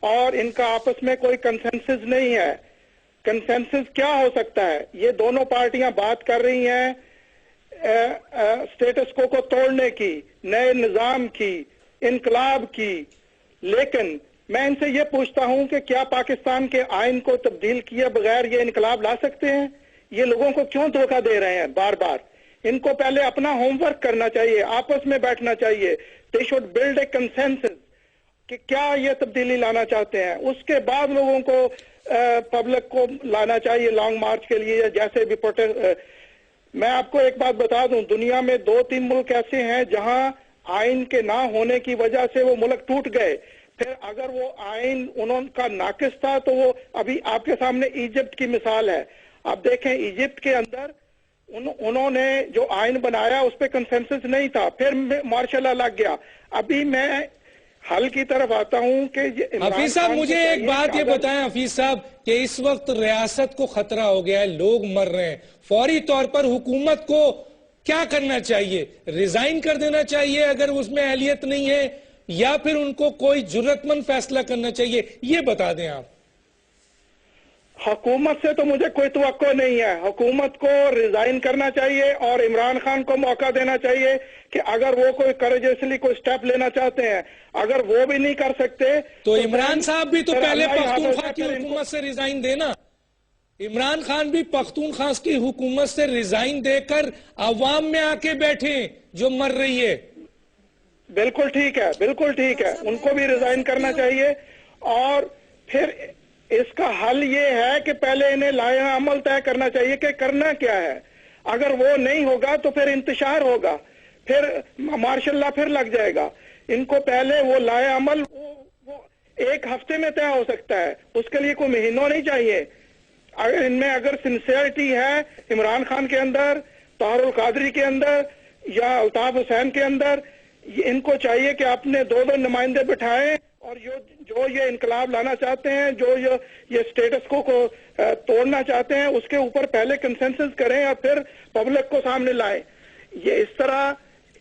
اور ان کا آپس میں کوئی کنسنسس نہیں ہے۔ کنسنسس کیا ہو سکتا ہے؟ یہ دونوں پارٹیاں بات کر رہی ہیں سٹیٹس کو توڑنے کی، نئے نظام کی، انقلاب کی، لیکن میں ان سے یہ پوچھتا ہوں کہ کیا پاکستان کے آئین کو تبدیل کیے بغیر یہ انقلاب لا سکتے ہیں؟ یہ لوگوں کو کیوں دھوکہ دے رہے ہیں بار بار؟ ان کو پہلے اپنا ہوم ورک کرنا چاہیے، آپس میں بیٹھنا چاہیے۔ they should build a consensus کہ کیا یہ تبدیلی لانا چاہتے ہیں، اس کے بعد لوگوں کو پبلک کو لانا چاہیے لانگ مارچ کے لیے، جیسے بھی میں آپ کو ایک بات بتا دوں، دنیا میں 2-3 ملک ایسے ہیں جہاں آئین کے نہ ہونے کی وجہ سے وہ ملک ٹوٹ گئے، پھر اگر وہ آئین انہوں کا ناقص تھا تو وہ ابھی آپ کے سامنے ایجپٹ کی مثال ہے۔ آپ دیکھیں ایجپٹ کے اندر انہوں نے جو آئین بنایا اس پہ کنسنسس نہیں تھا، پھر مارشل لا لگ گیا۔ ابھی میں حل کی طرف آتا ہوں کہ حفیظ صاحب مجھے ایک بات یہ بتائیں حفیظ صاحب کہ اس وقت ریاست کو خطرہ ہو گیا ہے، لوگ مر رہے ہیں، فوری طور پر حکومت کو کیا کرنا چاہیے؟ ریزائن کر دینا چاہیے اگر اس میں اہلیت نہیں ہے، یا پھر ان کو کوئی جرأت مند فیصلہ کرنا چاہیے؟ یہ بتا دیں آپ۔ حکومت سے تو مجھے کوئی توقع نہیں ہے، حکومت کو ریزائن کرنا چاہیے اور عمران خان کو موقع دینا چاہیے کہ اگر وہ کوئی کریجسلی کوئی سٹیپ لینا چاہتے ہیں، اگر وہ بھی نہیں کر سکتے تو عمران صاحب بھی تو پہلے پختونخوا کی حکومت سے ریزائن دینا، عمران خان بھی پختونخوا کی حکومت سے ریزائن دے کر عوام میں آ کے بیٹھیں جو مر رہی ہے۔ بالکل ٹھیک ہے، بالکل ٹھیک ہے، ان کو بھی ریزائن کرنا چاہیے، اور پھر اس کا حل یہ ہے کہ پہلے انہیں لائحہ عمل طے کرنا چاہیے کہ کرنا کیا ہے۔ اگر وہ نہیں ہوگا تو پھر انتشار ہوگا، پھر مارشل لا پھر لگ جائے گا۔ ان کو پہلے وہ لائحہ عمل وہ ایک ہفتے میں طے ہو سکتا ہے، اس کے لیے کوئی مہینوں نہیں چاہیے۔ ان میں اگر سنسیئرٹی ہے عمران خان کے اندر، طاہر القادری کے اندر یا الطاف حسین کے اندر، ان کو چاہیے کہ اپنے دو نمائندے بٹھائیں، اور جو یہ انقلاب لانا چاہتے ہیں، جو یہ سٹیٹس کو توڑنا چاہتے ہیں، اس کے اوپر پہلے کنسنسس کریں اور پھر پبلک کو سامنے لائیں۔ یہ اس طرح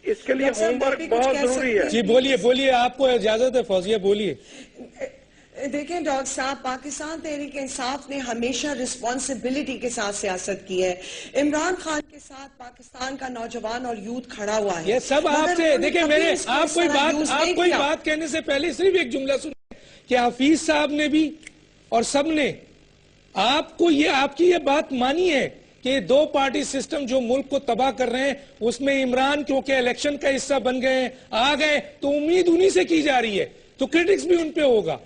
اس کے لیے ہوم ورک بہت ضروری ہے۔ جی بولیے، آپ کو اجازت ہے فوزیہ، بولیے۔ دیکھیں ڈاکٹر صاحب، پاکستان تحریک انصاف نے ہمیشہ رسپانسبلٹی کے ساتھ سیاست کی ہے۔ عمران خان کے ساتھ پاکستان کا نوجوان اور یوتھ کھڑا ہوا ہے۔ یہ سب آپ سے دیکھیں، آپ کوئی بات کہنے سے پہلے صرف ایک جملہ سنیں کہ حفیظ صاحب نے بھی اور سب نے آپ کی یہ بات مانی ہے کہ دو پارٹی سسٹم جو ملک کو تباہ کر رہے ہیں، اس میں عمران کیونکہ الیکشن کا حصہ بن گئے ہیں، آ گئے، تو امید انہی سے کی جا رہی ہے، تو کرٹکس بھی ان پہ ہوگا۔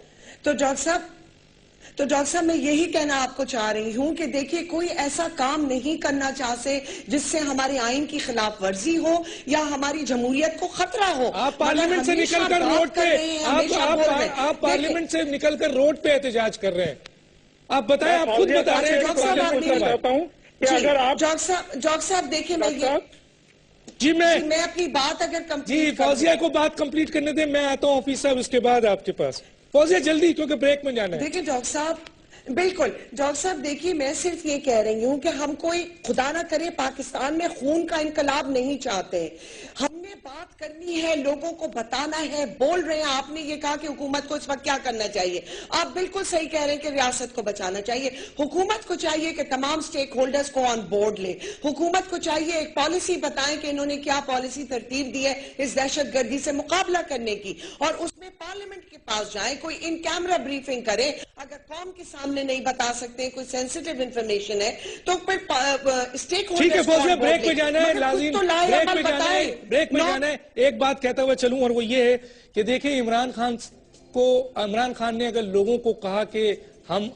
تو ڈاکٹر صاحب میں یہی کہنا آپ کو چاہ رہی ہوں کہ دیکھیے، کوئی ایسا کام نہیں کرنا چاہتے جس سے ہمارے آئین کی خلاف ورزی ہو یا ہماری جمہوریت کو خطرہ ہو۔ آپ پارلیمنٹ سے نکل کر روڈ پہ احتجاج کر رہے ہیں، آپ بتائیں، آپ خود بتا رہے ہیں۔ ڈاکٹر صاحب دیکھیں، میں اپنی بات اگر کمپلیٹ فوزیہ کو بات کمپلیٹ کرنے دیں، میں آتا ہوں حفیظ صاحب اس کے بعد آپ کے پاس۔ فوزیہ جلدی، کیونکہ بریک میں جانا ہے۔ دیکھیں ڈاکٹر صاحب، بالکل ڈاکٹر صاحب، دیکھیے میں صرف یہ کہہ رہی ہوں کہ ہم کوئی خدا نہ کرے پاکستان میں خون کا انقلاب نہیں چاہتے۔ ہم نے بات کرنی ہے، لوگوں کو بتانا ہے، بول رہے ہیں۔ آپ نے یہ کہا کہ حکومت کو اس وقت کیا کرنا چاہیے، آپ بالکل صحیح کہہ رہے ہیں کہ ریاست کو بچانا چاہیے۔ حکومت کو چاہیے کہ تمام سٹیک ہولڈرز کو آن بورڈ لے۔ حکومت کو چاہیے ایک پالیسی بتائیں کہ انہوں نے کیا پالیسی ترتیب دی ہے اس دہشت گردی سے مقابلہ کرنے کی، اور اس میں پارلیمنٹ کے پاس جائیں، کوئی ان کیمرہ بریفنگ کریں۔ اگر قوم کے سامنے نہیں بتا سکتے، کوئی سینسیٹیو انفارمیشن ہے، تو پھر اسٹیک ہولڈرز ٹھیک ہے فوزیہ، بریک میں جانا ہے، لازم بریک میں جانا ہے۔ ایک بات کہتا ہوا چلوں، اور وہ یہ ہے کہ دیکھیں، عمران خان نے اگر لوگوں کو کہا کہ ہم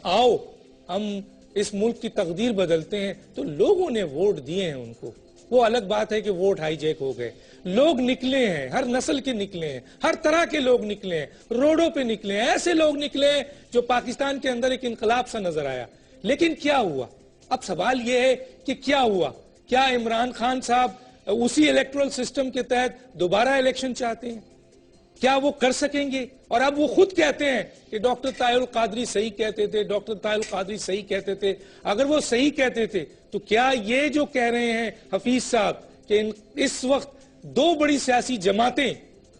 اس ملک کی تقدیر بدلتے ہیں، تو لوگوں نے ووٹ دیے ہیں ان کو۔ وہ الگ بات ہے کہ ووٹ ہائی جیک ہو گئے، لوگ نکلے ہیں، ہر نسل کے نکلے ہیں، ہر طرح کے لوگ نکلے ہیں، روڈوں پہ نکلے ہیں، ایسے لوگ نکلے ہیں جو پاکستان کے اندر ایک انقلاب سا نظر آیا۔ لیکن کیا ہوا؟ اب سوال یہ ہے کہ کیا ہوا؟ کیا عمران خان صاحب اسی الیکٹرل سسٹم کے تحت دوبارہ الیکشن چاہتے ہیں؟ کیا وہ کر سکیں گے؟ اور اب وہ خود کہتے ہیں کہ ڈاکٹر طاہر القادری صحیح کہتے تھے، اگر وہ صحیح کہتے تھے تو کیا یہ جو کہہ رہے ہیں حفیظ صاحب کہ اس وقت دو بڑی سیاسی جماعتیں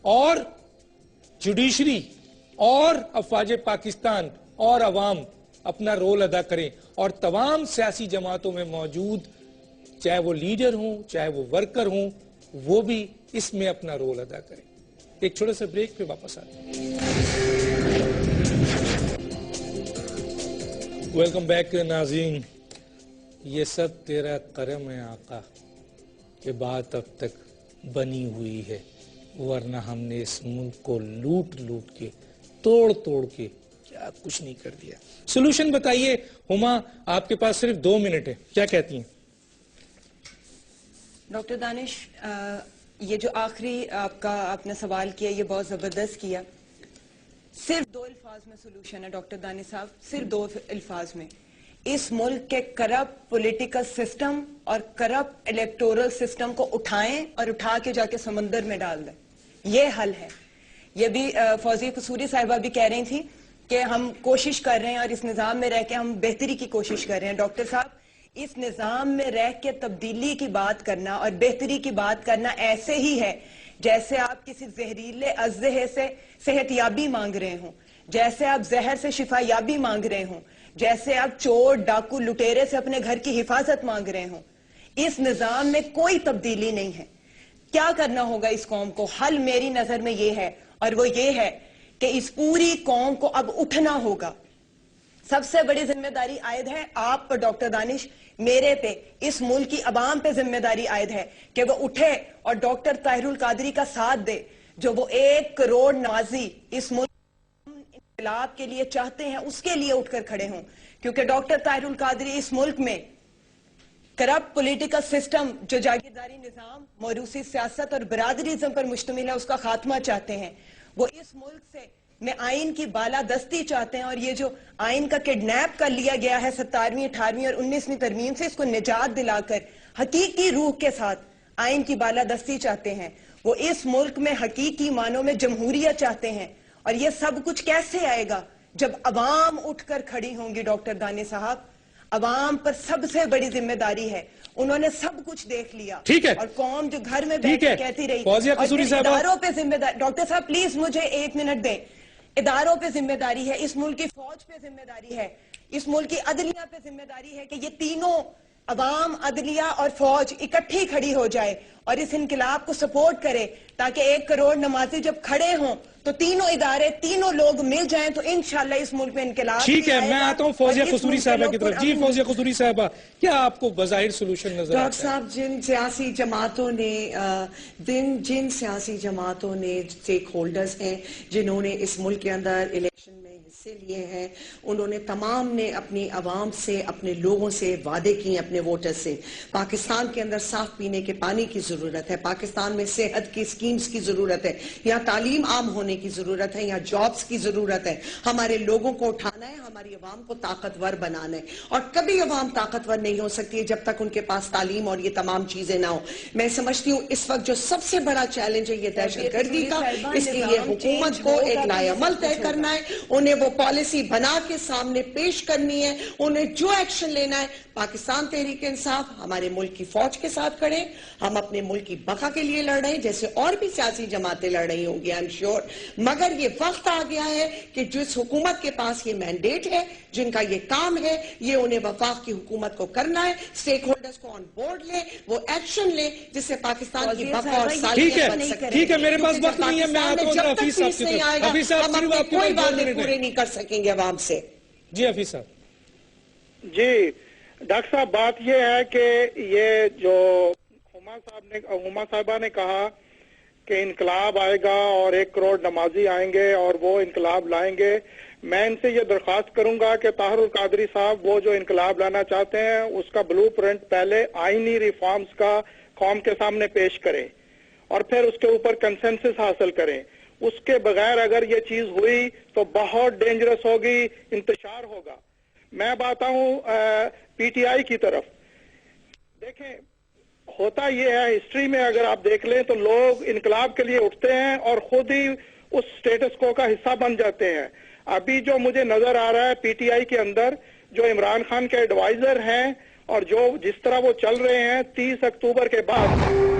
اور جوڈیشری اور افواج پاکستان اور عوام اپنا رول ادا کریں، اور تمام سیاسی جماعتوں میں موجود چاہے وہ لیڈر ہوں چاہے وہ ورکر ہوں، وہ بھی اس میں اپنا رول ادا کریں؟ ایک چھوٹے سے بریک پہ واپس آتے ہیں۔ ویلکم بیک ناظرین۔ یہ سب تیرا کرم ہے آقا کہ بات اب تک بنی ہوئی ہے، ورنہ ہم نے اس ملک کو لوٹ کے توڑ کے کیا کچھ نہیں کر دیا۔ سولوشن بتائیے ہما، آپ کے پاس صرف 2 منٹ ہے، کیا کہتی ہیں؟ ڈاکٹر دانش، یہ جو آخری آپ نے سوال کیا، یہ بہت زبردست کیا۔ صرف 2 الفاظ میں سولوشن ہے ڈاکٹر دانش صاحب، صرف 2 الفاظ میں۔ اس ملک کے کرپٹ پولیٹیکل سسٹم اور کرپٹ الیکٹورل سسٹم کو اٹھائیں اور اٹھا کے جا کے سمندر میں ڈال دیں، یہ حل ہے۔ یہ بھی فوزیہ قصوری صاحبہ بھی کہہ رہی تھی کہ ہم کوشش کر رہے ہیں اور اس نظام میں رہ کے ہم بہتری کی کوشش کر رہے ہیں. ڈاکٹر صاحب اس نظام میں رہ کے تبدیلی کی بات کرنا اور بہتری کی بات کرنا ایسے ہی ہے جیسے آپ کسی زہریلے اژدہے سے صحت یابی مانگ رہے ہوں, جیسے آپ زہر سے شفا یابی مانگ رہے ہوں, جیسے آپ چور ڈاکو لٹیرے سے اپنے گھر کی حفاظت مانگ رہے ہوں. اس نظام میں کوئی تبدیلی نہیں ہے. کیا کرنا ہوگا اس قوم کو؟ حل میری نظر میں یہ ہے, اور وہ یہ ہے کہ اس پوری قوم کو اب اٹھنا ہوگا. سب سے بڑی ذمہ داری عائد ہے آپ پر ڈاکٹر دانش, میرے پہ, اس ملک کی عوام پہ ذمہ داری عائد ہے کہ وہ اٹھے اور ڈاکٹر طاہر القادری کا ساتھ دے, جو وہ 1 کروڑ نمازی اس ملک انقلاب کے لیے چاہتے ہیں, اس کے لیے اٹھ کر کھڑے ہوں. کیونکہ ڈاکٹر طاہر القادری اس ملک میں کرپٹ پولیٹیکل سسٹم, جو جاگیرداری نظام, موروثی سیاست اور برادریزم پر مشتمل ہے, اس کا خاتمہ چاہتے ہیں. وہ اس ملک سے میں آئین کی بالادستی چاہتے ہیں, اور یہ جو آئین کا کڈنیپ کر لیا گیا ہے 17ویں 18ویں اور 19ویں ترمیم سے, اس کو نجات دلا کر حقیقی روح کے ساتھ آئین کی بالادستی چاہتے ہیں. وہ اس ملک میں حقیقی معنوں میں جمہوریت چاہتے ہیں. اور یہ سب کچھ کیسے آئے گا؟ جب عوام اٹھ کر کھڑی ہوں گی. ڈاکٹر دانش صاحب, عوام پر سب سے بڑی ذمہ داری ہے. انہوں نے سب کچھ دیکھ لیا, اور قوم جو گھر میں بیٹھ کے کہتی رہی, اور اداروں پہ ذمہ داری. ڈاکٹر صاحب پلیز مجھے 1 منٹ دیں. اداروں پہ ذمہ داری ہے, اس ملک کی فوج پہ ذمہ داری ہے, اس ملک کی عدلیہ پہ ذمہ داری ہے کہ یہ تینوں عوام, عدلیہ اور فوج اکٹھی کھڑی ہو جائے اور اس انقلاب کو سپورٹ کرے, تاکہ 1 کروڑ نمازی جب کھڑے ہوں تو تینوں ادارے, تینوں لوگ مل جائیں تو انشاءاللہ اس ملک میں انقلاب. ٹھیک ہے, میں آتا ہوں فوزیہ قصوری صاحبہ کی طرف. جی فوزیہ قصوری صاحبہ, کیا آپ کو بظاہر سلوشن نظر آتا ہے؟ ڈاکٹر صاحب, جن سیاسی جماعتوں نے اسٹیک ہولڈرز ہیں, جنہوں نے اس ملک کے اندر الیکشن میں حصے لیے ہیں, انہوں نے تمام نے اپنی عوام سے, اپنے لوگوں سے وعدے کیے, اپنے ووٹر سے. پاکستان کے اندر صاف پینے کے پانی کی ضرورت ہے, پاکستان میں صحت کی سکیمز کی ضرورت ہے, یہاں تعلیم عام ہونے کی ضرورت ہے, یہاں جابز کی ضرورت ہے. ہمارے لوگوں کو اٹھانا ہے, ہماری عوام کو طاقتور بنانا ہے, اور کبھی عوام طاقتور نہیں ہو سکتی ہے جب تک ان کے پاس تعلیم اور یہ تمام چیزیں نہ ہوں. میں سمجھتی ہوں اس وقت جو سب سے بڑا چیلنج ہے یہ دہشت گردی کا, اس کے لیے حکومت کو ایک لائے عمل طے کرنا ہے, انہیں وہ پالیسی بنا کے سامنے پیش کرنی ہے, انہیں جو ایکشن لینا ہے. پاکستان تحریک انصاف ہمارے ملک کی فوج کے ساتھ کھڑے, ہم اپنے ملک کی بقا کے لیے لڑ رہے ہیں جیسے اور بھی سیاسی جماعتیں لڑ رہی ہوں گی, آئی ایم شیور. مگر یہ وقت آ گیا ہے کہ جس حکومت کے پاس یہ مینڈیٹ ہے, جن کا یہ کام ہے, یہ انہیں وفاق کی حکومت کو کرنا ہے. اسٹیک ہولڈرز کو آن بورڈ لیں, وہ ایکشن لیں جس سے پاکستان کی بقا اور سالیت بن سکے. ٹھیک ہے, میرے پاس وقت نہیں ہے, میں آتا ہوں حفیظ صاحب کی طرف. حفیظ صاحب, ہم اپنے کوئی وعدے پورے نہیں کر سکیں گے عوام سے. جی حفیظ صاحب. جی ڈاکٹر صاحب, بات یہ ہے کہ یہ جو ہما صاحبہ نے کہا کہ انقلاب آئے گا اور 1 کروڑ نمازی آئیں گے اور وہ انقلاب لائیں گے, میں ان سے یہ درخواست کروں گا کہ طاہر القادری صاحب وہ جو انقلاب لانا چاہتے ہیں اس کا بلو پرنٹ پہلے آئینی ریفارمز کا قوم کے سامنے پیش کریں, اور پھر اس کے اوپر کنسنسس حاصل کریں. اس کے بغیر اگر یہ چیز ہوئی تو بہت ڈینجرس ہوگی, انتشار ہوگا. میں بات آؤں پی ٹی آئی کی طرف. دیکھیں, ہوتا یہ ہے ہسٹری میں اگر آپ دیکھ لیں تو لوگ انقلاب کے لیے اٹھتے ہیں اور خود ہی اس سٹیٹس کو کا حصہ بن جاتے ہیں. ابھی جو مجھے نظر آ رہا ہے پی ٹی آئی کے اندر جو عمران خان کے ایڈوائزر ہیں اور جو جس طرح وہ چل رہے ہیں, 30 اکتوبر کے بعد